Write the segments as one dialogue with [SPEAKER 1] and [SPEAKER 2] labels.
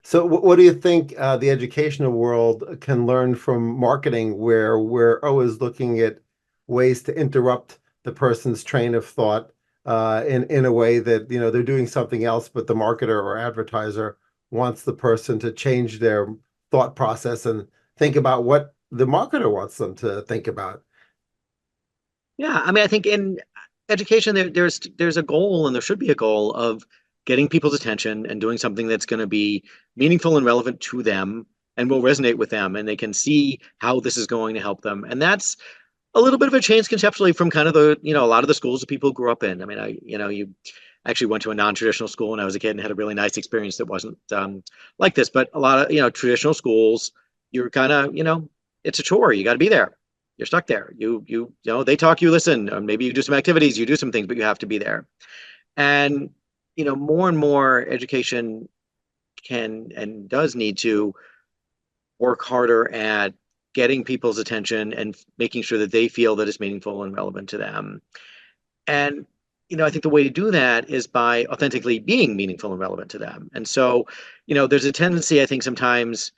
[SPEAKER 1] So, what do you think the educational world can learn from marketing, where we're always looking at ways to interrupt the person's train of thought in a way that they're doing something else, but the marketer or advertiser wants the person to change their thought process and think about what the marketer wants them to think about.
[SPEAKER 2] Yeah, I mean, I think in education there's a goal, and there should be a goal of getting people's attention and doing something that's going to be meaningful and relevant to them and will resonate with them, and they can see how this is going to help them. And that's a little bit of a change conceptually from kind of a lot of the schools that people grew up in. I mean, you actually went to a non-traditional school when I was a kid and had a really nice experience that wasn't like this, but a lot of, traditional schools, you're kind of, it's a chore. You got to be there. You're stuck there. They talk, you listen, or maybe you do some activities, you do some things, but you have to be there. And, more and more education can and does need to work harder at getting people's attention and making sure that they feel that it's meaningful and relevant to them. And, I think the way to do that is by authentically being meaningful and relevant to them. And so, there's a tendency, I think, sometimes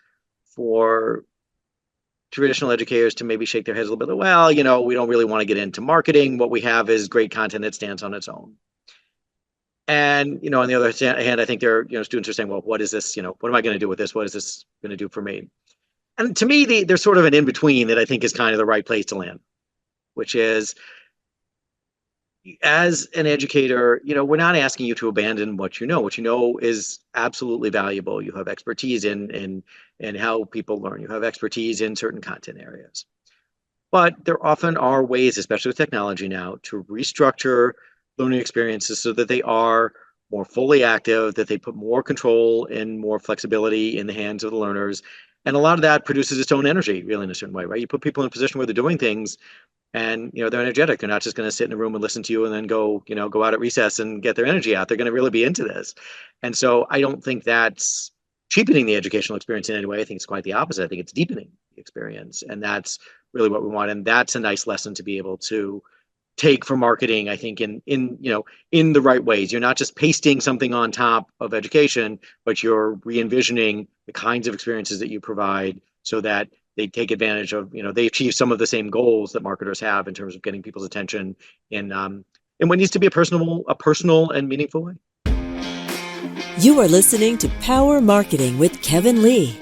[SPEAKER 2] for traditional educators to maybe shake their heads a little bit. Well, we don't really want to get into marketing. What we have is great content that stands on its own. And, on the other hand, I think students are saying, well, what is this? What am I going to do with this? What is this going to do for me? And to me, there's sort of an in between that I think is kind of the right place to land, which is, as an educator, we're not asking you to abandon what you know. What you know is absolutely valuable. You have expertise in how people learn. You have expertise in certain content areas. But there often are ways, especially with technology now, to restructure learning experiences so that they are more fully active, that they put more control and more flexibility in the hands of the learners. And a lot of that produces its own energy, really, in a certain way, right? You put people in a position where they're doing things and they're energetic. They're not just going to sit in a room and listen to you and then go out at recess and get their energy out. They're going to really be into this. And so I don't think that's cheapening the educational experience in any way. I think it's quite the opposite. I think it's deepening the experience. And that's really what we want. And that's a nice lesson to be able to take from marketing, I think, in the right ways. You're not just pasting something on top of education, but you're re-envisioning the kinds of experiences that you provide so that they take advantage of, they achieve some of the same goals that marketers have in terms of getting people's attention in what needs to be a personal and meaningful way.
[SPEAKER 3] You are listening to Power Marketing with Kevin Lee.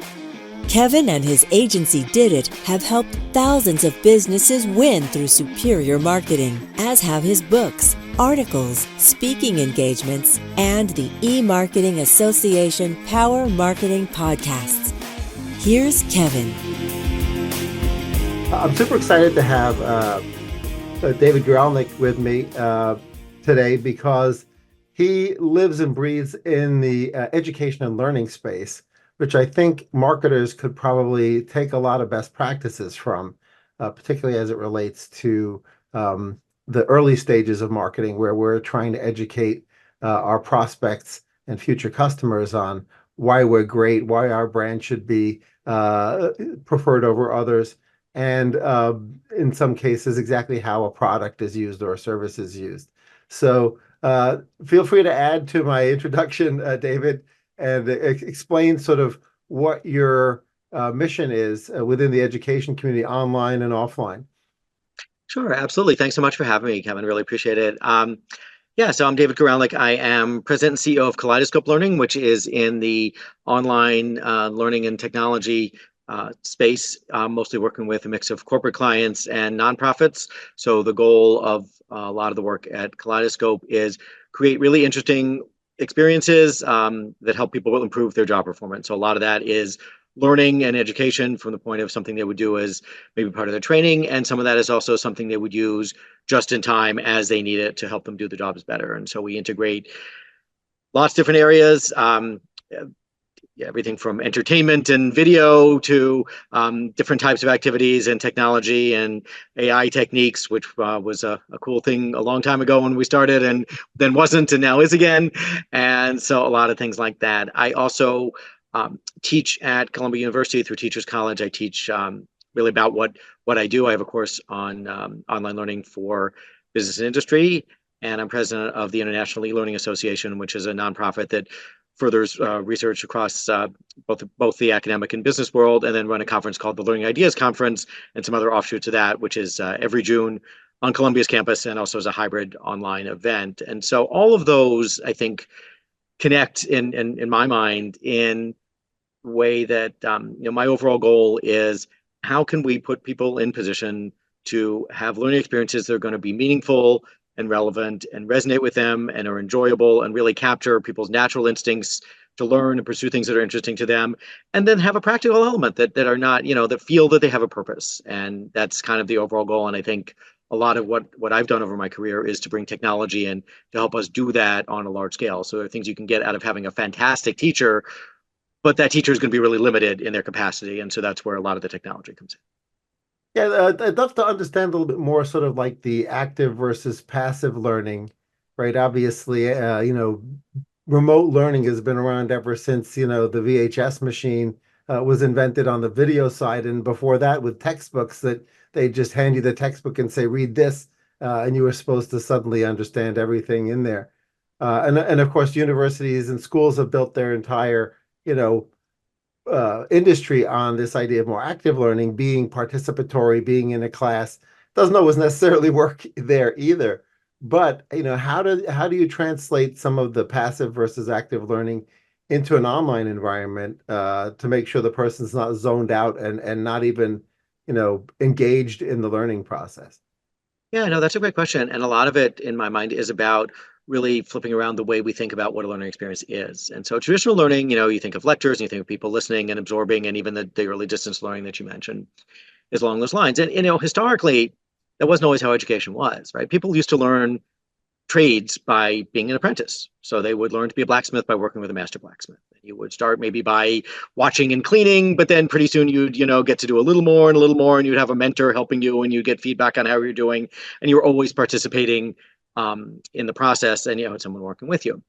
[SPEAKER 3] Kevin and his agency Did It have helped thousands of businesses win through superior marketing, as have his books, articles, speaking engagements, and the eMarketing Association Power Marketing podcasts. Here's Kevin.
[SPEAKER 1] I'm super excited to have David Guralnick with me today because he lives and breathes in the education and learning space, which I think marketers could probably take a lot of best practices from, particularly as it relates to the early stages of marketing, where we're trying to educate our prospects and future customers on why we're great, why our brand should be preferred over others, and in some cases, exactly how a product is used or a service is used. So feel free to add to my introduction, David, and explain sort of what your mission is within the education community, online and offline.
[SPEAKER 2] Sure, absolutely. Thanks so much for having me, Kevin. Really appreciate it. So I'm David Guralnick. I am president and CEO of Kaleidoscope Learning, which is in the online learning and technology space, mostly working with a mix of corporate clients and nonprofits. So the goal of a lot of the work at Kaleidoscope is create really interesting experiences that help people improve their job performance. So a lot of that is learning and education from the point of something they would do as maybe part of their training. And some of that is also something they would use just in time as they need it to help them do the jobs better. And so we integrate lots of different areas, everything from entertainment and video to different types of activities and technology and AI techniques, which was a cool thing a long time ago when we started and then wasn't and now is again. And so a lot of things like that. I also teach at Columbia University through Teachers College. I teach really about what I do. I have a course on online learning for business and industry, and I'm president of the International E-Learning Association, which is a nonprofit that furthers research across both the academic and business world, and then run a conference called the Learning Ideas Conference and some other offshoots of that, which is every June on Columbia's campus and also as a hybrid online event. And so all of those, I think, connect in my mind in a way that my overall goal is how can we put people in position to have learning experiences that are going to be meaningful and relevant and resonate with them and are enjoyable and really capture people's natural instincts to learn and pursue things that are interesting to them, and then have a practical element that are not, that feel that they have a purpose. And that's kind of the overall goal. And I think a lot of what I've done over my career is to bring technology in to help us do that on a large scale. So there are things you can get out of having a fantastic teacher, but that teacher is going to be really limited in their capacity. And so that's where a lot of the technology comes in.
[SPEAKER 1] Yeah, I'd love to understand a little bit more sort of like the active versus passive learning, right? Obviously, remote learning has been around ever since, the VHS machine was invented on the video side. And before that, with textbooks, that they just hand you the textbook and say, read this, and you were supposed to suddenly understand everything in there. And of course, universities and schools have built their entire, industry on this idea of more active learning, being participatory, being in a class. Doesn't always necessarily work there either. But how do you translate some of the passive versus active learning into an online environment to make sure the person's not zoned out and not even engaged in the learning process?
[SPEAKER 2] Yeah, no, that's a great question. And a lot of it in my mind is about really flipping around the way we think about what a learning experience is. And so traditional learning, you think of lectures and you think of people listening and absorbing, and even the early distance learning that you mentioned is along those lines. And, historically, that wasn't always how education was, right? People used to learn trades by being an apprentice. So they would learn to be a blacksmith by working with a master blacksmith. You would start maybe by watching and cleaning, but then pretty soon you'd, get to do a little more and a little more, and you'd have a mentor helping you, and you get feedback on how you're doing, and you're always participating in the process, and you had someone working with you.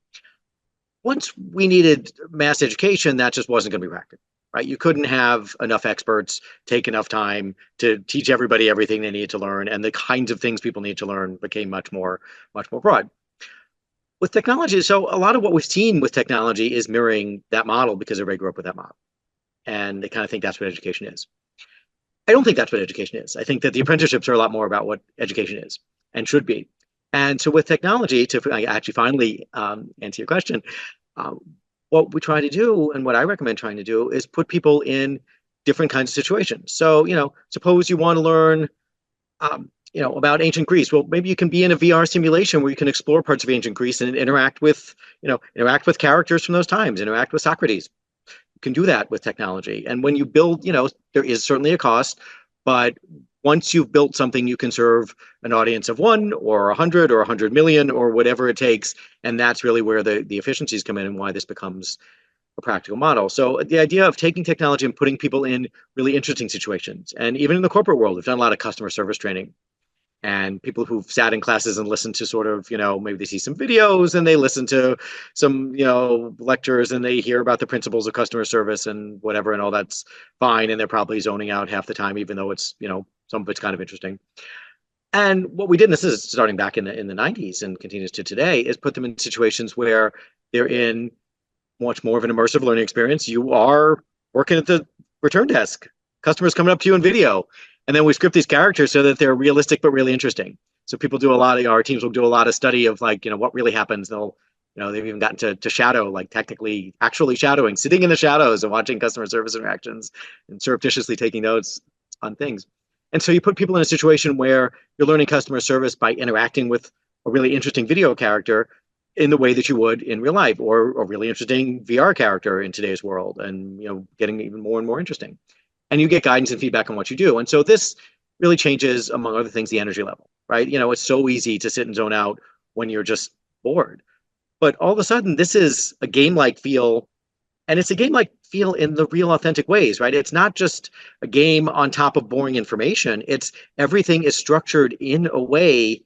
[SPEAKER 2] Once we needed mass education, that just wasn't going to be practical, right? You couldn't have enough experts take enough time to teach everybody everything they needed to learn, and the kinds of things people need to learn became much more broad. With technology, so a lot of what we've seen with technology is mirroring that model because everybody grew up with that model, and they kind of think that's what education is. I don't think that's what education is. I think that the apprenticeships are a lot more about what education is and should be. And so with technology, to actually finally answer your question, what we try to do and what I recommend trying to do is put people in different kinds of situations. So, suppose you want to learn, about ancient Greece. Well, maybe you can be in a VR simulation where you can explore parts of ancient Greece and interact with characters from those times, interact with Socrates. You can do that with technology. And when you build, there is certainly a cost, but once you've built something, you can serve an audience of 1 or 100 or 100 million or whatever it takes. And that's really where the efficiencies come in and why this becomes a practical model. So the idea of taking technology and putting people in really interesting situations, and even in the corporate world, we've done a lot of customer service training. And people who've sat in classes and listened to sort of, maybe they see some videos and they listen to some, lectures and they hear about the principles of customer service and whatever, and all that's fine. And they're probably zoning out half the time, even though it's, some of it's kind of interesting. And what we did, and this is starting back in the 90s and continues to today, is put them in situations where they're in much more of an immersive learning experience. You are working at the return desk, customers coming up to you in video. And then we script these characters so that they're realistic but really interesting. So people do a lot of, our teams will do a lot of study of what really happens. They'll, they've even gotten to shadow, technically actually shadowing, sitting in the shadows and watching customer service interactions and surreptitiously taking notes on things. And so you put people in a situation where you're learning customer service by interacting with a really interesting video character in the way that you would in real life, or a really interesting VR character in today's world, and getting even more and more interesting. And you get guidance and feedback on what you do. And so this really changes, among other things, the energy level, right? It's so easy to sit and zone out when you're just bored. But all of a sudden, this is a game-like feel, and it's a game-like feel in the real authentic ways, right? It's not just a game on top of boring information. It's everything is structured in a way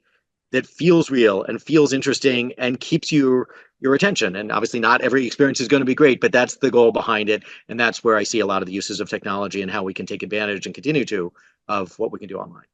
[SPEAKER 2] that feels real and feels interesting and keeps your attention. And obviously not every experience is going to be great, but that's the goal behind it. And that's where I see a lot of the uses of technology and how we can take advantage and continue to of what we can do online.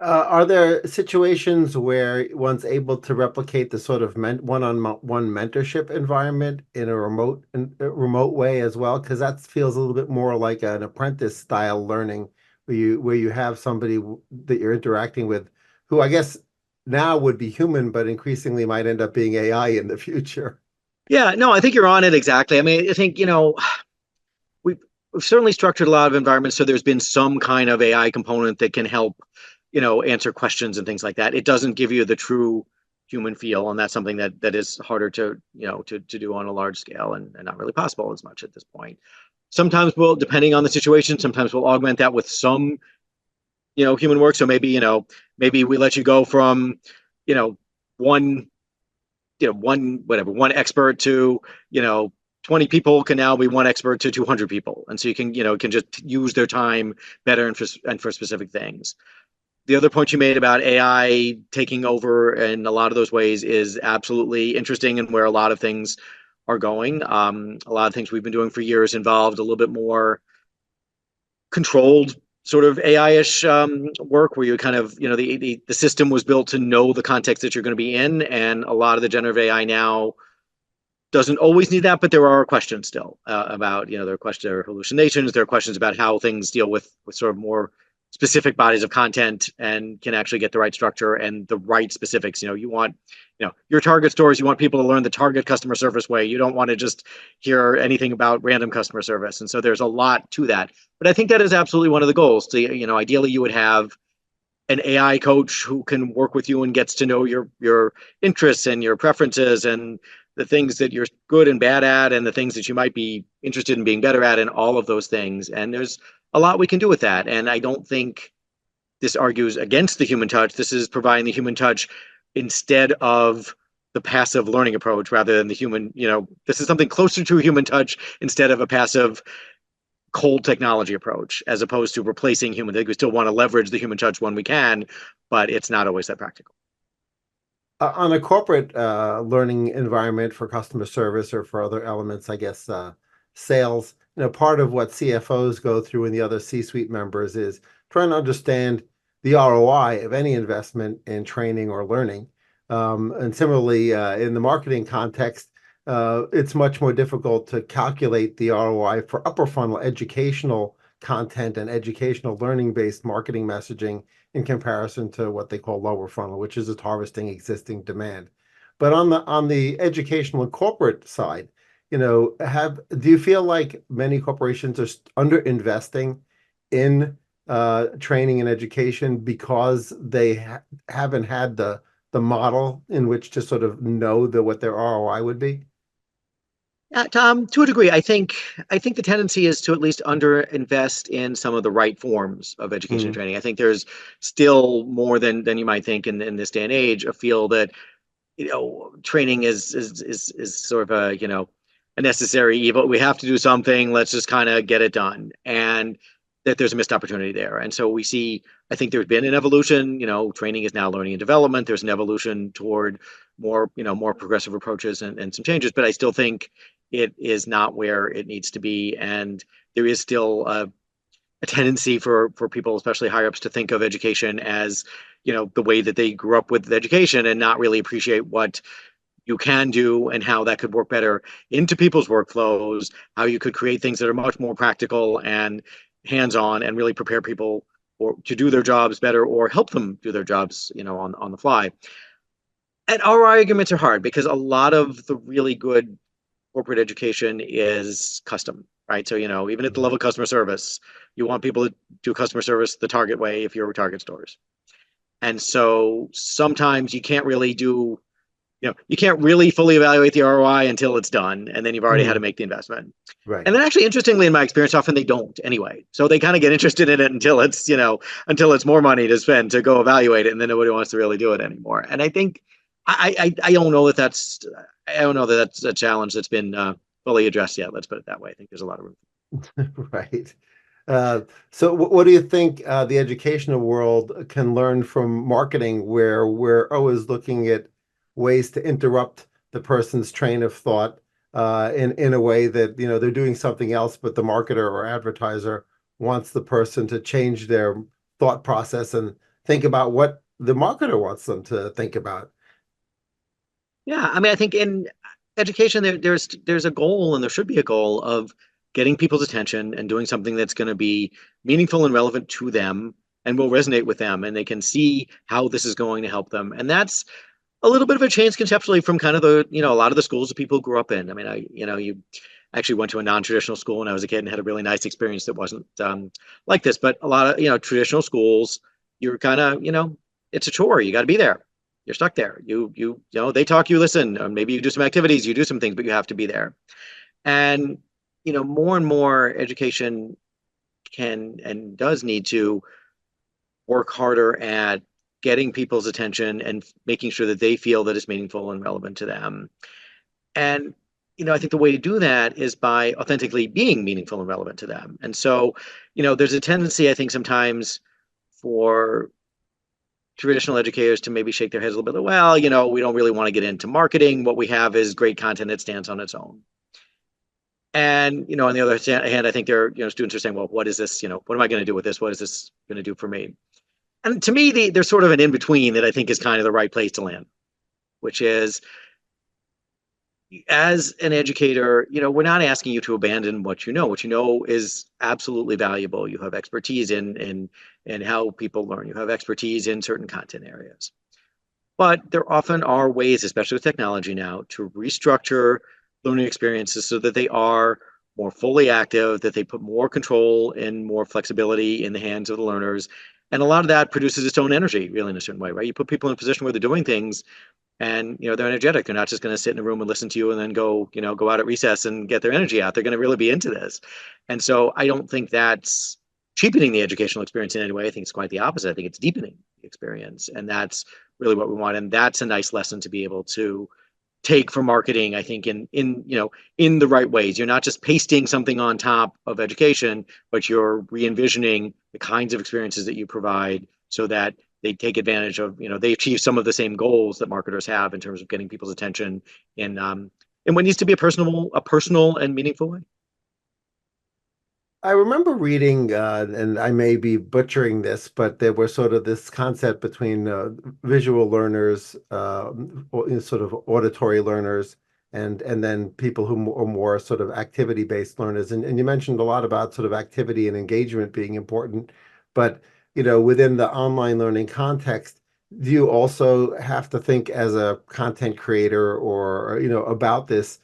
[SPEAKER 1] Are there situations where one's able to replicate the sort of one-on-one mentorship environment in a remote way as well? Because that feels a little bit more like an apprentice style learning, where you have somebody that you're interacting with, who I guess now would be human, but increasingly might end up being AI in the future.
[SPEAKER 2] Yeah, no, I think you're on it exactly. I mean, I think, we've, we've certainly structured a lot of environments so there's been some kind of AI component that can help, answer questions and things like that. It doesn't give you the true human feel, and that's something that is harder to do on a large scale and not really possible as much at this point. Sometimes we'll, depending on the situation, sometimes we'll augment that with some, human work. So maybe we let you go from, you know, one one expert to, you know 20 people can now be one expert to 200 people, and so you can just use their time better and for specific things. The other point you made about AI taking over in a lot of those ways is absolutely interesting, and where a lot of things are going. A lot of things we've been doing for years involved a little bit more controlled sort of AI-ish work, where you kind of, the system was built to know the context that you're going to be in, and a lot of the generative AI now doesn't always need that, but there are questions still about, there are hallucinations, there are questions about how things deal with sort of more specific bodies of content and can actually get the right structure and the right specifics. Your target stores, you want people to learn the target customer service way. You don't want to just hear anything about random customer service. And so there's a lot to that. But I think that is absolutely one of the goals. Ideally you would have an AI coach who can work with you and gets to know your interests and your preferences and the things that you're good and bad at and the things that you might be interested in being better at and all of those things. And there's a lot we can do with that. And I don't think this argues against the human touch. This is providing the human touch instead of the passive learning approach rather than the human, this is something closer to a human touch instead of a passive cold technology approach, as opposed to replacing human. I think we still want to leverage the human touch when we can, but it's not always that practical.
[SPEAKER 1] On a corporate learning environment for customer service or for other elements, I guess sales, part of what CFOs go through and the other C-suite members is trying to understand the ROI of any investment in training or learning. And similarly, in the marketing context, it's much more difficult to calculate the ROI for upper funnel educational content and educational learning-based marketing messaging in comparison to what they call lower funnel, which is just harvesting existing demand. But on the educational and corporate side, do you feel like many corporations are under investing in training and education because they haven't had the model in which to sort of know what their ROI would be?
[SPEAKER 2] Tom, to a degree, I think the tendency is to at least underinvest in some of the right forms of education and
[SPEAKER 1] Mm,
[SPEAKER 2] training. I think there's still more than you might think in this day and age, a feel that training is sort of a necessary evil. We have to do something. Let's just kind of get it done, and that there's a missed opportunity there. And so we see, I think there's been an evolution. Training is now learning and development. There's an evolution toward more progressive approaches and some changes, but I still think it is not where it needs to be, and there is still a tendency for people, especially higher ups, to think of education as the way that they grew up with education and not really appreciate what you can do and how that could work better into people's workflows, how you could create things that are much more practical and hands-on and really prepare people or to do their jobs better or help them do their jobs on the fly. And our arguments are hard because a lot of the really good corporate education is custom, right? So, even at the level of customer service, you want people to do customer service the target way if you're target stores. And so sometimes you can't really fully evaluate the ROI until it's done, and then you've already had to
[SPEAKER 1] mm,
[SPEAKER 2] make the investment.
[SPEAKER 1] right.
[SPEAKER 2] And then actually, interestingly, in my experience, often they don't anyway. So they kind of get interested in it until it's more money to spend to go evaluate it, and then nobody wants to really do it anymore. And I think I don't know that that's a challenge that's been fully addressed yet. Let's put it that way. I think there's a lot of room.
[SPEAKER 1] Right. So what do you think the educational world can learn from marketing, where we're always looking at ways to interrupt the person's train of thought in a way that, they're doing something else, but the marketer or advertiser wants the person to change their thought process and think about what the marketer wants them to think about.
[SPEAKER 2] Yeah, I mean, I think in education there's a goal and there should be a goal of getting people's attention and doing something that's going to be meaningful and relevant to them and will resonate with them and they can see how this is going to help them. And that's a little bit of a change conceptually from kind of a lot of the schools that people grew up in. I mean, you actually went to a non-traditional school when I was a kid and had a really nice experience that wasn't like this. But a lot of, traditional schools, you're kind of, it's a chore. You got to be there. You're stuck there. They talk, you listen, or maybe you do some activities, you do some things, but you have to be there. And, more and more education can and does need to work harder at getting people's attention and making sure that they feel that it's meaningful and relevant to them. And I think the way to do that is by authentically being meaningful and relevant to them. And so, there's a tendency, I think, sometimes for traditional educators to maybe shake their heads a little bit. Well, we don't really want to get into marketing. What we have is great content that stands on its own. And on the other hand, I think students are saying, well, what is this? What am I going to do with this? What is this going to do for me? And to me, there's sort of an in between that I think is kind of the right place to land, which is as an educator, we're not asking you to abandon what you know. What you know is absolutely valuable. You have expertise in how people learn. You have expertise in certain content areas. But there often are ways, especially with technology now, to restructure learning experiences so that they are more fully active, that they put more control and more flexibility in the hands of the learners. And a lot of that produces its own energy, really, in a certain way, right? You put people in a position where they're doing things and they're energetic. They're not just going to sit in a room and listen to you and then go out at recess and get their energy out. They're going to really be into this. And so I don't think that's cheapening the educational experience in any way. I think it's quite the opposite. I think it's deepening the experience. And that's really what we want. And that's a nice lesson to be able to take for marketing, I think, in the right ways. You're not just pasting something on top of education, but you're re-envisioning the kinds of experiences that you provide so that they take advantage of, they achieve some of the same goals that marketers have in terms of getting people's attention in what needs to be a personal and meaningful way.
[SPEAKER 1] I remember reading, and I may be butchering this, but there was sort of this concept between visual learners, sort of auditory learners, and then people who are more sort of activity-based learners. And you mentioned a lot about sort of activity and engagement being important, but within the online learning context, do you also have to think as a content creator or about this,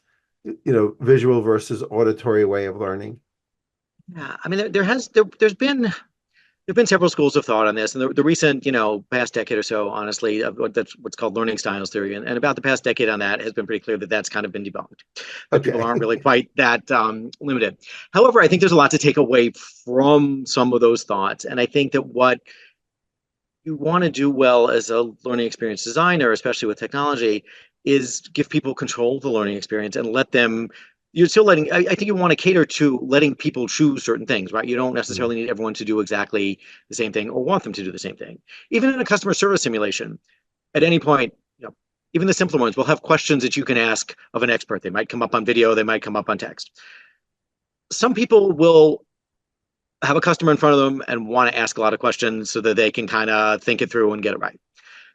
[SPEAKER 1] visual versus auditory way of learning?
[SPEAKER 2] Yeah, I mean, there's been several schools of thought on this, and the recent, past decade or so, honestly, that's what's called learning styles theory, and about the past decade on that has been pretty clear that that's kind of been debunked. That people aren't really quite that limited. However, I think there's a lot to take away from some of those thoughts, and I think that what you want to do well as a learning experience designer, especially with technology, is give people control of the learning experience and let them. You're still letting, I think you want to cater to letting people choose certain things, right? You don't necessarily need everyone to do exactly the same thing or want them to do the same thing. Even in a customer service simulation, at any point, even the simpler ones will have questions that you can ask of an expert. They might come up on video, they might come up on text. Some people will have a customer in front of them and want to ask a lot of questions so that they can kind of think it through and get it right.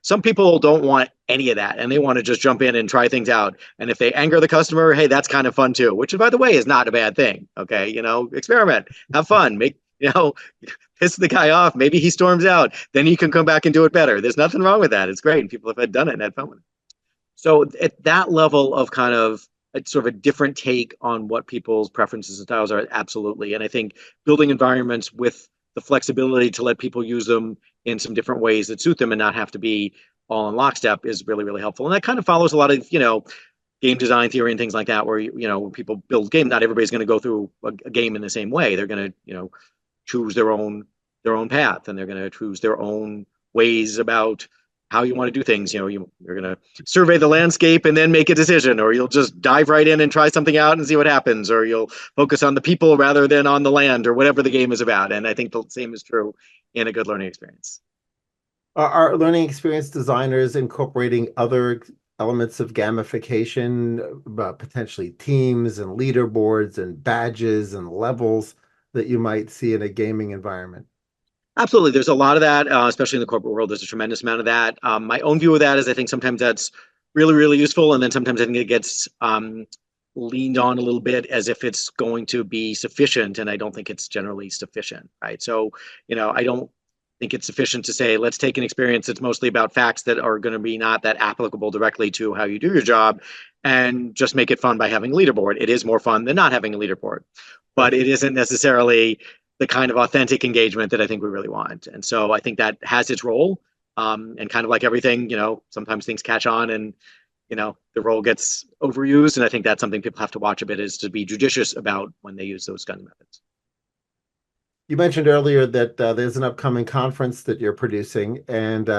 [SPEAKER 2] Some people don't want any of that and they want to just jump in and try things out. And if they anger the customer, hey, that's kind of fun too, which by the way is not a bad thing. Okay. Experiment, have fun, piss the guy off. Maybe he storms out. Then you can come back and do it better. There's nothing wrong with that. It's great. People have done it and had fun with it. So at that level of kind of sort of a different take on what people's preferences and styles are, absolutely. And I think building environments with the flexibility to let people use them in some different ways that suit them and not have to be all in lockstep is really, really helpful. And that kind of follows a lot of, game design theory and things like that, where, when people build game, not everybody's going to go through a game in the same way. They're going to, choose their own path, and they're going to choose their own ways about how you want to do things. You're going to survey the landscape and then make a decision, or you'll just dive right in and try something out and see what happens, or you'll focus on the people rather than on the land, or whatever the game is about. And I think the same is true in a good learning experience.
[SPEAKER 1] Are learning experience designers incorporating other elements of gamification, potentially teams and leaderboards and badges and levels that you might see in a gaming environment?
[SPEAKER 2] Absolutely. There's a lot of that, especially in the corporate world. There's a tremendous amount of that. My own view of that is I think sometimes that's really, really useful. And then sometimes I think it gets leaned on a little bit as if it's going to be sufficient. And I don't think it's generally sufficient, right? So, I don't think it's sufficient to say, let's take an experience that's mostly about facts that are going to be not that applicable directly to how you do your job and just make it fun by having a leaderboard. It is more fun than not having a leaderboard, but it isn't necessarily the kind of authentic engagement that I think we really want. And so I think that has its role. And kind of like everything, sometimes things catch on and, the role gets overused. And I think that's something people have to watch a bit, is to be judicious about when they use those kind of methods.
[SPEAKER 1] You mentioned earlier that there's an upcoming conference that you're producing, and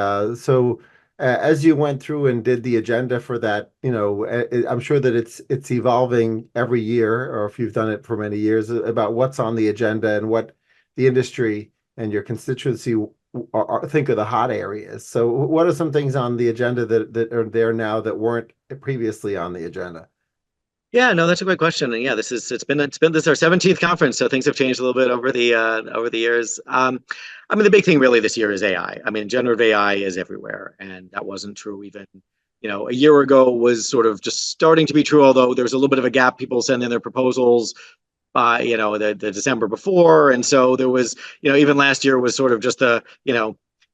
[SPEAKER 1] as you went through and did the agenda for that, I'm sure that it's evolving every year, or if you've done it for many years, about what's on the agenda and what the industry and your constituency think of the hot areas. So, what are some things on the agenda that are there now that weren't previously on the agenda?
[SPEAKER 2] Yeah, no, that's a great question. And yeah, this is our 17th conference, so things have changed a little bit over the years. I mean, the big thing really this year is AI. I mean, generative AI is everywhere, and that wasn't true even a year ago. Was sort of just starting to be true, although there was a little bit of a gap. People send in their proposals by the December before, and so there was even last year was sort of just the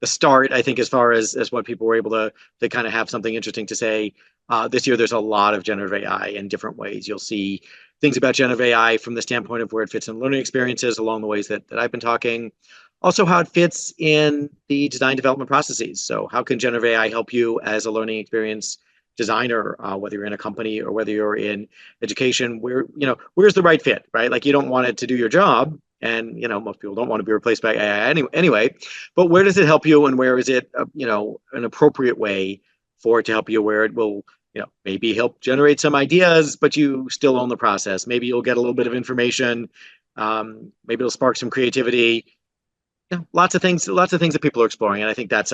[SPEAKER 2] start, I think, as far as what people were able to kind of have something interesting to say. This year, there's a lot of generative AI in different ways. You'll see things about generative AI from the standpoint of where it fits in learning experiences along the ways that I've been talking. Also, how it fits in the design development processes. So how can generative AI help you as a learning experience designer, whether you're in a company or whether you're in education? Where's the right fit, right? Like, you don't want it to do your job. And most people don't want to be replaced by AI anyway. But where does it help you, and where is it an appropriate way for it to help you, where it will maybe help generate some ideas, but you still own the process. Maybe you'll get a little bit of information. Maybe it'll spark some creativity. Lots of things that people are exploring, and I think that's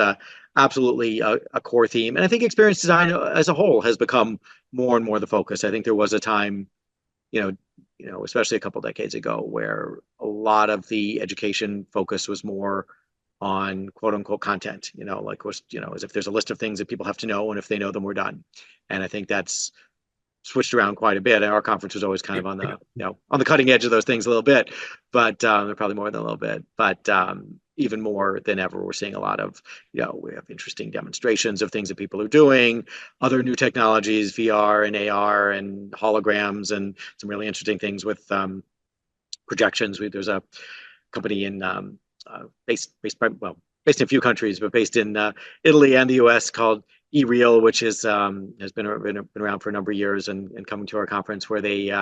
[SPEAKER 2] absolutely a core theme. And I think experience design as a whole has become more and more the focus. I think there was a time, especially a couple decades ago, where a lot of the education focus was more on quote unquote content, as if there's a list of things that people have to know, and if they know them, we're done. And I think that's switched around quite a bit. Our conference was always kind of on the cutting edge of those things a little bit, but they're probably more than a little bit. But even more than ever, we're seeing a lot of, we have interesting demonstrations of things that people are doing, other new technologies, VR and AR and holograms, and some really interesting things with projections. There's a company in based in a few countries, but based in Italy and the US, called eReal, which has been around for a number of years and coming to our conference, where they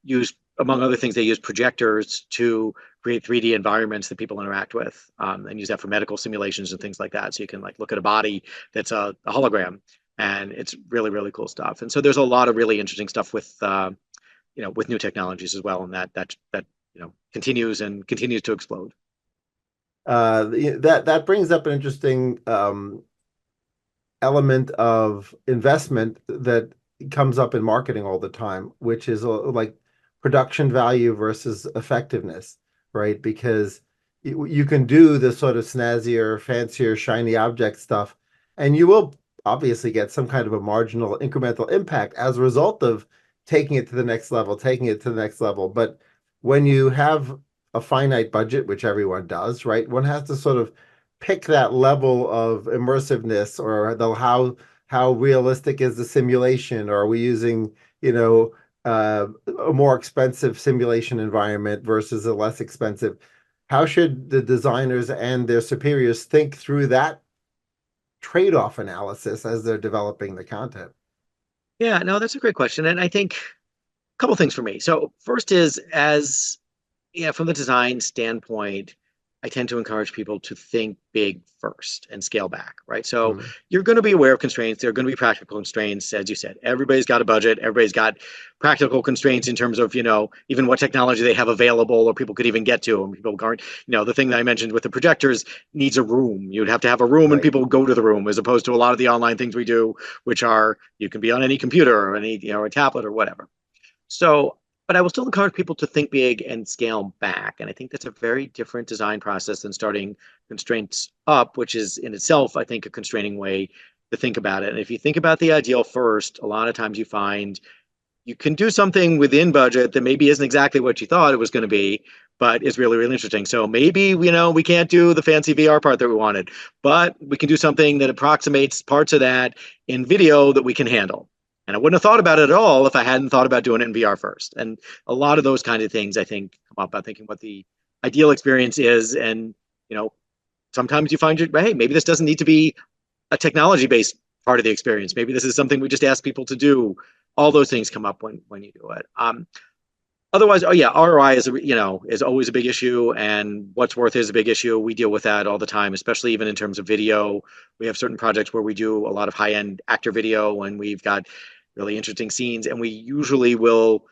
[SPEAKER 2] use, among other things, they use projectors to create 3D environments that people interact with, and use that for medical simulations and things like that. So you can look at a body that's a hologram, and it's really, really cool stuff. And so there's a lot of really interesting stuff with with new technologies as well, and that continues to explode.
[SPEAKER 1] That brings up an interesting element of investment that comes up in marketing all the time, which is like production value versus effectiveness, right? Because you can do the sort of snazzier, fancier, shiny object stuff, and you will obviously get some kind of a marginal incremental impact as a result of taking it to the next level. But when you have a finite budget, which everyone does, right? One has to sort of pick that level of immersiveness, or how realistic is the simulation, or are we using, a more expensive simulation environment versus a less expensive? How should the designers and their superiors think through that trade-off analysis as they're developing the content?
[SPEAKER 2] Yeah, no, that's a great question. And I think a couple things for me. So first is, from the design standpoint, I tend to encourage people to think big first and scale back, right? So you're going to be aware of constraints. There are going to be practical constraints. As you said, everybody's got a budget. Everybody's got practical constraints in terms of, even what technology they have available or people could even get to. And people aren't, the thing that I mentioned with the projectors needs a room. You'd have to have a room, and people go to the room, as opposed to a lot of the online things we do, which are, you can be on any computer or any, a tablet or whatever. So but I will still encourage people to think big and scale back. And I think that's a very different design process than starting constraints up, which is in itself, I think, a constraining way to think about it. And if you think about the ideal first, a lot of times you find you can do something within budget that maybe isn't exactly what you thought it was going to be, but is really, really interesting. So maybe, we can't do the fancy VR part that we wanted, but we can do something that approximates parts of that in video that we can handle. And I wouldn't have thought about it at all if I hadn't thought about doing it in VR first. And a lot of those kind of things, I think, come up by thinking what the ideal experience is. And, sometimes you find, hey, maybe this doesn't need to be a technology-based part of the experience. Maybe this is something we just ask people to do. All those things come up when you do it. Otherwise, oh yeah, ROI is always a big issue, and what's worth is a big issue. We deal with that all the time, especially even in terms of video. We have certain projects where we do a lot of high-end actor video, and we've got really interesting scenes, and we usually will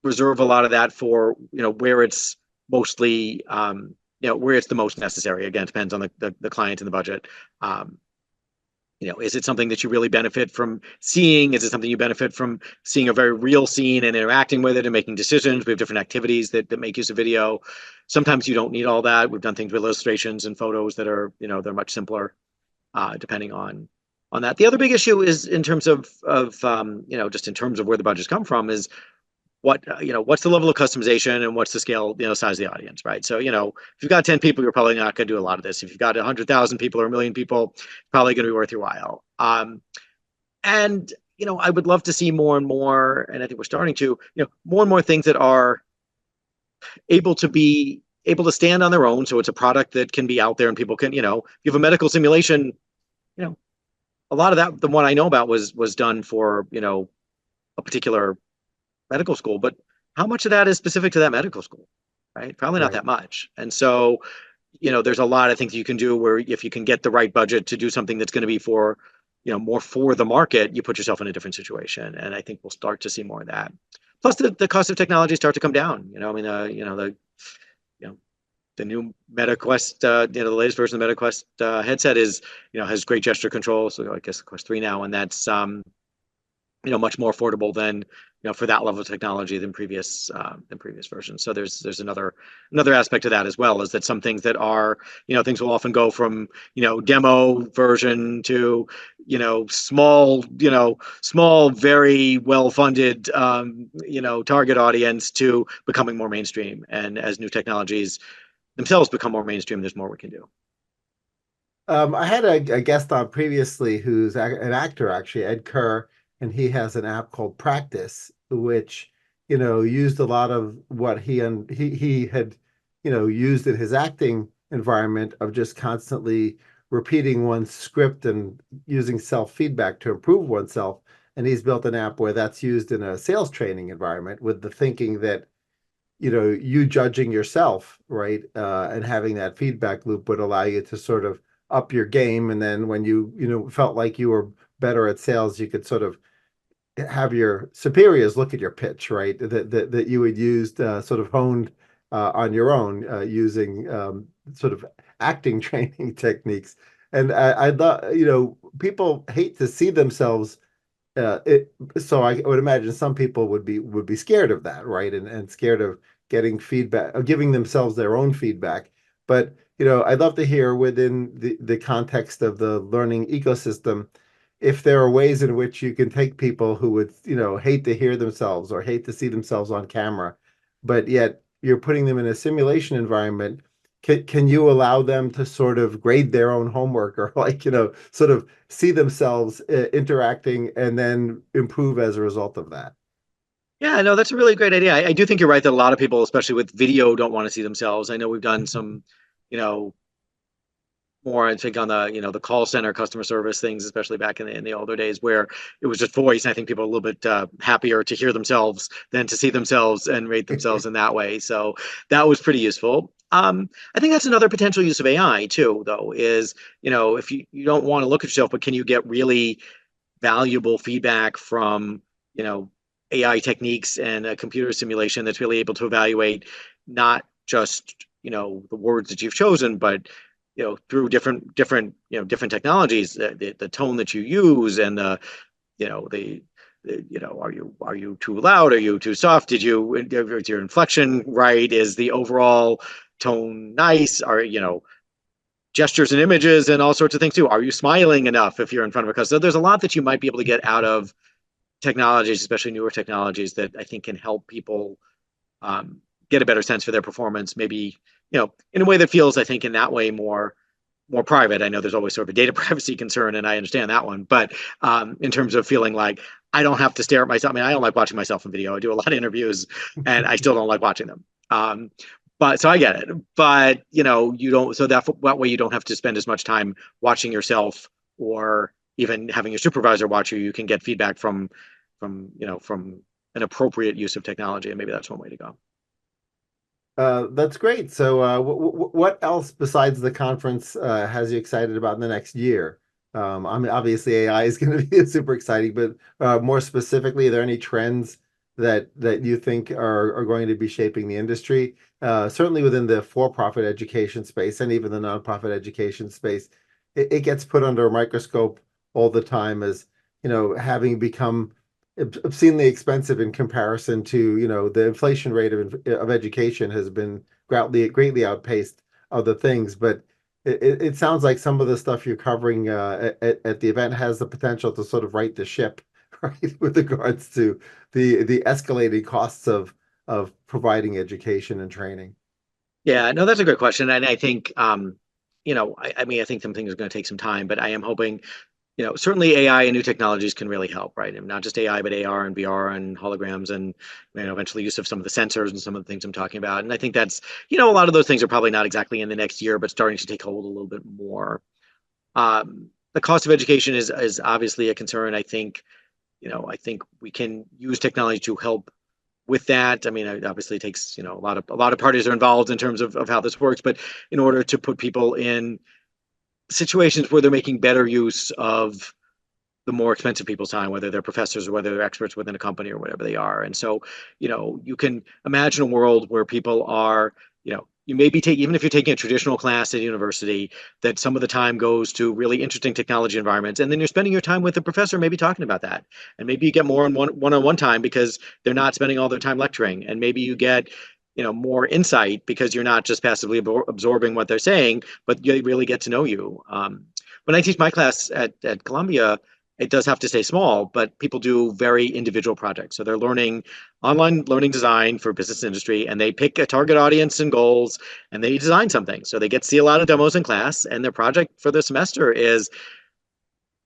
[SPEAKER 2] reserve a lot of that for where it's mostly where it's the most necessary. Again, it depends on the client and the budget. Is it something that you really benefit from seeing? Is it something you benefit from seeing a very real scene and interacting with it and making decisions? We have different activities that make use of video. Sometimes you don't need all that. We've done things with illustrations and photos that are, they're much simpler, depending on that. The other big issue is in terms of just in terms of where the budgets come from is what's the level of customization and what's the scale, size of the audience, right? So, if you've got 10 people, you're probably not going to do a lot of this. If you've got 100,000 people or a million people, it's probably going to be worth your while. And, I would love to see more and more, and I think we're starting to, more and more things that are able to stand on their own. So it's a product that can be out there and people can, if you have a medical simulation, a lot of that, the one I know about was done for, a particular medical school, but how much of that is specific to that medical school, right? Probably not that much. And so, there's a lot of things you can do where if you can get the right budget to do something that's going to be for, more for the market, you put yourself in a different situation. And I think we'll start to see more of that. Plus the cost of technology start to come down. The new Meta Quest, the latest version of the Meta Quest headset is, has great gesture control. So I guess Quest 3 now, and that's, much more affordable than, for that level of technology than previous versions. So there's another aspect of that as well, is that some things that are, things will often go from, demo version to, small, very well-funded, target audience to becoming more mainstream. And as new technologies themselves become more mainstream, there's more we can do.
[SPEAKER 1] I had a guest on previously who's an actor, actually, Ed Kerr, and he has an app called Practice, which, used a lot of what he had, used in his acting environment of just constantly repeating one's script and using self-feedback to improve oneself. And he's built an app where that's used in a sales training environment with the thinking that, you judging yourself, right? And having that feedback loop would allow you to sort of up your game. And then when you, felt like you were better at sales, you could sort of have your superiors look at your pitch, right? That you would use sort of honed on your own using sort of acting training techniques. And I thought, people hate to see themselves. So I would imagine some people would be scared of that, right? And scared of getting feedback, of giving themselves their own feedback. But I'd love to hear within the context of the learning ecosystem, if there are ways in which you can take people who would, hate to hear themselves or hate to see themselves on camera, but yet you're putting them in a simulation environment. Can you allow them to sort of grade their own homework or sort of see themselves interacting and then improve as a result of that?
[SPEAKER 2] Yeah, no, that's a really great idea. I do think you're right that a lot of people, especially with video, don't want to see themselves. I know we've done some, more, I think, on the the call center customer service things, especially back in the older days where it was just voice. And I think people are a little bit happier to hear themselves than to see themselves and rate themselves in that way. So that was pretty useful. I think that's another potential use of AI too, though, is, if you don't want to look at yourself, but can you get really valuable feedback from, AI techniques and a computer simulation that's really able to evaluate not just, the words that you've chosen, but through different technologies, the tone that you use and the are you too loud? Are you too soft? Is your inflection right? Is the overall tone nice? Are, gestures and images and all sorts of things too. Are you smiling enough if you're in front of a customer? So there's a lot that you might be able to get out of technologies, especially newer technologies, that I think can help people get a better sense for their performance. Maybe in a way that feels, I think, in that way more private. I know there's always sort of a data privacy concern, and I understand that one. But in terms of feeling like I don't have to stare at myself. I mean, I don't like watching myself in video. I do a lot of interviews, and I still don't like watching them. But so I get it. But you don't. So that way you don't have to spend as much time watching yourself, or even having your supervisor watch you. You can get feedback from an appropriate use of technology, and maybe that's one way to go.
[SPEAKER 1] That's great. So, what else besides the conference has you excited about in the next year? I mean, obviously AI is going to be super exciting, but more specifically, are there any trends that you think are going to be shaping the industry? Certainly within the for-profit education space and even the nonprofit education space, it gets put under a microscope all the time as, having become obscenely expensive in comparison to, the inflation rate of education has been greatly outpaced other things. But it sounds like some of the stuff you're covering at the event has the potential to sort of right the ship, right, with regards to the escalating costs of providing education and training.
[SPEAKER 2] Yeah, no, that's a great question, and I think I mean, I think some things are going to take some time, but I am hoping certainly AI and new technologies can really help, right? And not just AI, but AR and VR and holograms and eventually use of some of the sensors and some of the things I'm talking about. And I think that's, a lot of those things are probably not exactly in the next year, but starting to take hold a little bit more. The cost of education is obviously a concern. I think, I think we can use technology to help with that. I mean, it obviously takes, a lot of parties are involved in terms of how this works, but in order to put people in situations where they're making better use of the more expensive people's time, whether they're professors or whether they're experts within a company or whatever they are. And so, you can imagine a world where people are, you may be taking, even if you're taking a traditional class at university, that some of the time goes to really interesting technology environments. And then you're spending your time with the professor, maybe talking about that. And maybe you get more in one-on-one time because they're not spending all their time lecturing. And maybe you get more insight because you're not just passively absorbing what they're saying, but you really get to know you. When I teach my class at Columbia, it does have to stay small, but people do very individual projects. So they're learning online learning design for business industry, and they pick a target audience and goals, and they design something. So they get to see a lot of demos in class, and their project for the semester is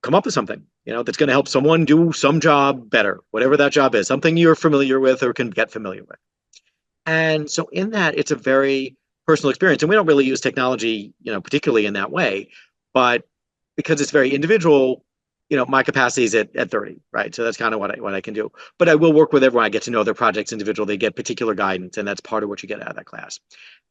[SPEAKER 2] come up with something, that's going to help someone do some job better, whatever that job is, something you're familiar with or can get familiar with. And so in that, it's a very personal experience. And we don't really use technology, particularly in that way. But because it's very individual, my capacity is at 30, right? So that's kind of what I can do. But I will work with everyone. I get to know their projects individual. They get particular guidance, and that's part of what you get out of that class.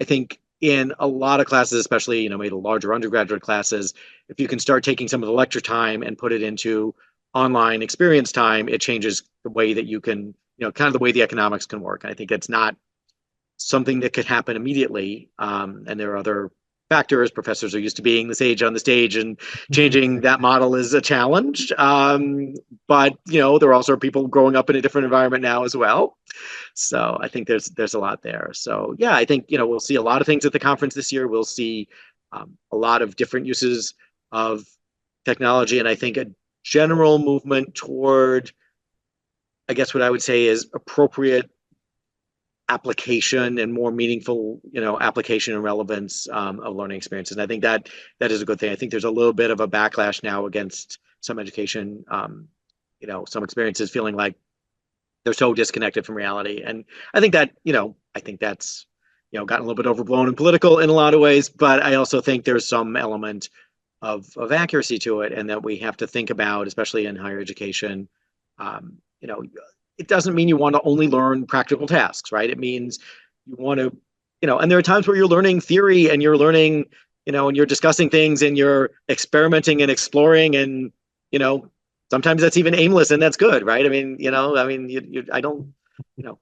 [SPEAKER 2] I think in a lot of classes, especially, maybe the larger undergraduate classes, if you can start taking some of the lecture time and put it into online experience time, it changes the way that you can, kind of the way the economics can work. And I think it's not something that could happen immediately. And there are other factors. Professors are used to being the sage on the stage, and changing that model is a challenge. But there also are people growing up in a different environment now as well. So I think there's a lot there. So yeah, I think we'll see a lot of things at the conference this year. We'll see a lot of different uses of technology, and I think a general movement toward, I guess what I would say is appropriate application and more meaningful, application and relevance of learning experiences. And I think that is a good thing. I think there's a little bit of a backlash now against some education, some experiences feeling like they're so disconnected from reality. And I think that, I think that's, gotten a little bit overblown and political in a lot of ways, but I also think there's some element of accuracy to it, and that we have to think about, especially in higher education, it doesn't mean you want to only learn practical tasks, right? It means you want to, and there are times where you're learning theory and you're learning, and you're discussing things and you're experimenting and exploring, and, sometimes that's even aimless, and that's good, right? I mean, I don't,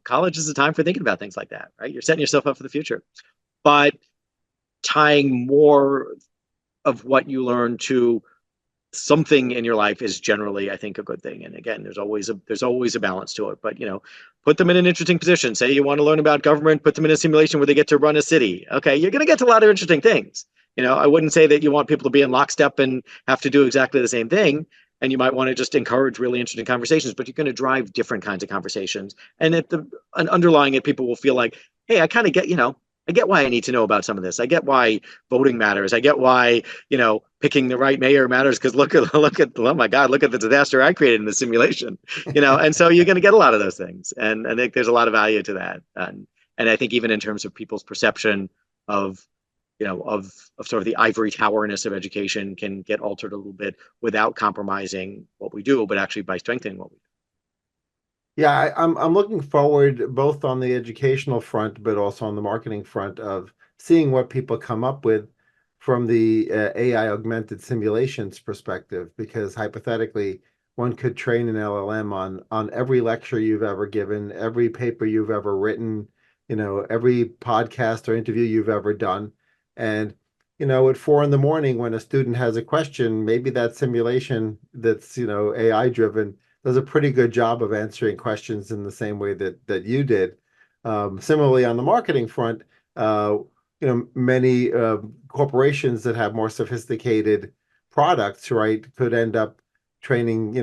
[SPEAKER 2] college is a time for thinking about things like that, right? You're setting yourself up for the future. But tying more of what you learn to something in your life is generally, I think, a good thing. And again, there's always a balance to it. But put them in an interesting position. Say you want to learn about government, put them in a simulation where they get to run a city. Okay, you're going to get to a lot of interesting things. I wouldn't say that you want people to be in lockstep and have to do exactly the same thing. And you might want to just encourage really interesting conversations, but you're going to drive different kinds of conversations. And underlying it, people will feel like, hey, I kind of get, I get why I need to know about some of this. I get why voting matters. I get why, picking the right mayor matters, because look at, oh my God, look at the disaster I created in the simulation, and so you're going to get a lot of those things. And I think there's a lot of value to that. And I think even in terms of people's perception of, of sort of the ivory towerness of education can get altered a little bit without compromising what we do, but actually by strengthening what we do.
[SPEAKER 1] Yeah, I'm looking forward both on the educational front, but also on the marketing front of seeing what people come up with from the AI augmented simulations perspective, because hypothetically, one could train an LLM on every lecture you've ever given, every paper you've ever written, every podcast or interview you've ever done. And, at 4 a.m. when a student has a question, maybe that simulation that's, AI driven does a pretty good job of answering questions in the same way that you did. Similarly, on the marketing front, many corporations that have more sophisticated products, right, could end up training,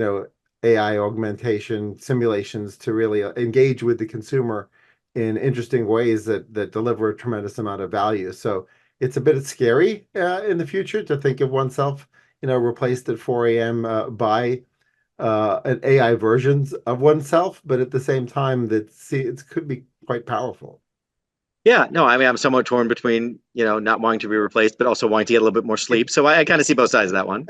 [SPEAKER 1] AI augmentation simulations to really engage with the consumer in interesting ways that deliver a tremendous amount of value. So it's a bit scary in the future to think of oneself, replaced at 4 a.m. By an AI versions of oneself, but at the same time, it could be quite powerful.
[SPEAKER 2] Yeah, no, I mean, I'm somewhat torn between, not wanting to be replaced, but also wanting to get a little bit more sleep. So I kind of see both sides of that one.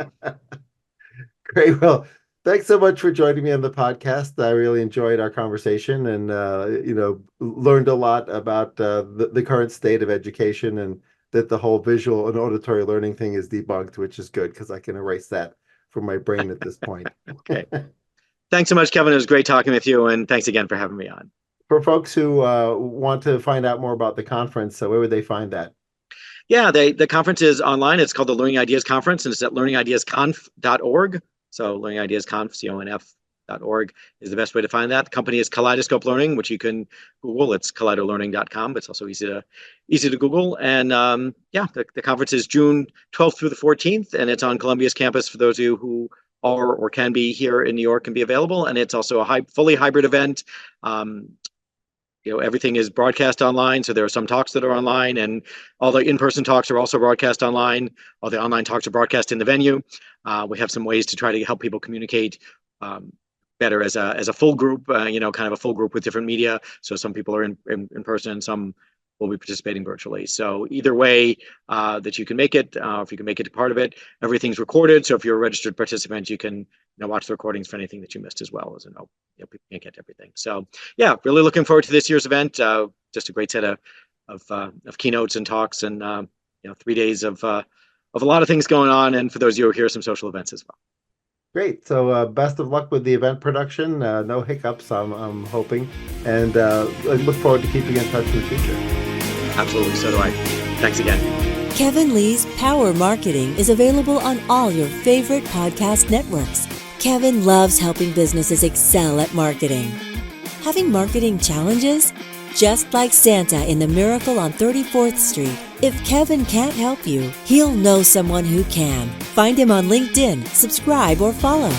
[SPEAKER 1] Great. Well, thanks so much for joining me on the podcast. I really enjoyed our conversation and, learned a lot about the current state of education, and that the whole visual and auditory learning thing is debunked, which is good because I can erase that from my brain at this point.
[SPEAKER 2] Okay. Thanks so much, Kevin. It was great talking with you. And thanks again for having me on.
[SPEAKER 1] For folks who want to find out more about the conference, so where would they find that?
[SPEAKER 2] Yeah, the conference is online. It's called the Learning Ideas Conference, and it's at learningideasconf.org. So learningideasconf.org is the best way to find that. The company is Kaleidoscope Learning, which you can Google. It's kaleidololearning.com, but it's also easy to Google. And the conference is June 12th through the 14th, and it's on Columbia's campus for those of you who are or can be here in New York and be available. And it's also a fully hybrid event. Everything is broadcast online. So there are some talks that are online, and all the in-person talks are also broadcast online. All the online talks are broadcast in the venue. We have some ways to try to help people communicate better as a full group, kind of a full group with different media. So some people are in person and some will be participating virtually. So either way that you can make it, if you can make it a part of it, everything's recorded. So if you're a registered participant, you can watch the recordings for anything that you missed as well. As people can't get everything. So yeah, really looking forward to this year's event. Just a great set of keynotes and talks, and 3 days of a lot of things going on. And for those of you who are here, some social events as well.
[SPEAKER 1] Great. So best of luck with the event production. No hiccups, I'm hoping. And I look forward to keeping in touch in the future.
[SPEAKER 2] Absolutely. So do I. Thanks again.
[SPEAKER 3] Kevin Lee's Power Marketing is available on all your favorite podcast networks. Kevin loves helping businesses excel at marketing. Having marketing challenges? Just like Santa in The Miracle on 34th Street, if Kevin can't help you, he'll know someone who can. Find him on LinkedIn, subscribe, or follow.